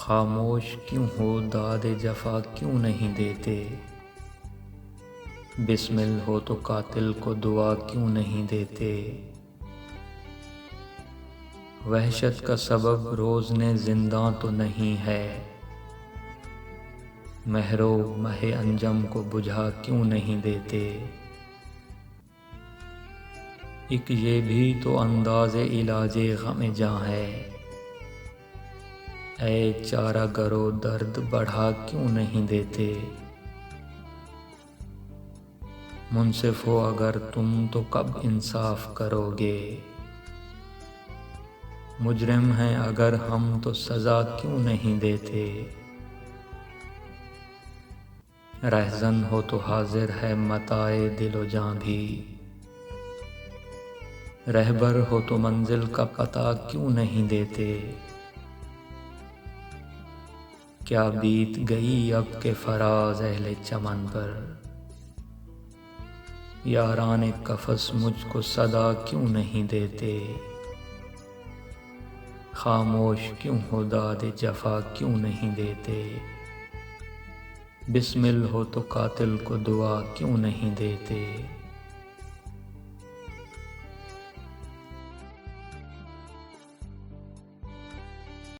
خاموش کیوں ہو داد جفا کیوں نہیں دیتے؟ بسمل ہو تو قاتل کو دعا کیوں نہیں دیتے؟ وحشت کا سبب روزنے زنداں تو نہیں ہے، مہرو مہ انجم کو بجھا کیوں نہیں دیتے؟ ایک یہ بھی تو انداز علاج غم جاں ہے، اے چارہ گرو درد بڑھا کیوں نہیں دیتے؟ منصف ہو اگر تم تو کب انصاف کرو گے، مجرم ہیں اگر ہم تو سزا کیوں نہیں دیتے؟ رہزن ہو تو حاضر ہے متاع دل و جاں بھی، رہبر ہو تو منزل کا پتہ کیوں نہیں دیتے؟ کیا بیت گئی اب کے فراز اہل چمن پر، یاران قفس مجھ کو صدا کیوں نہیں دیتے؟ خاموش کیوں ہو داد جفا کیوں نہیں دیتے؟ بسمل ہو تو قاتل کو دعا کیوں نہیں دیتے؟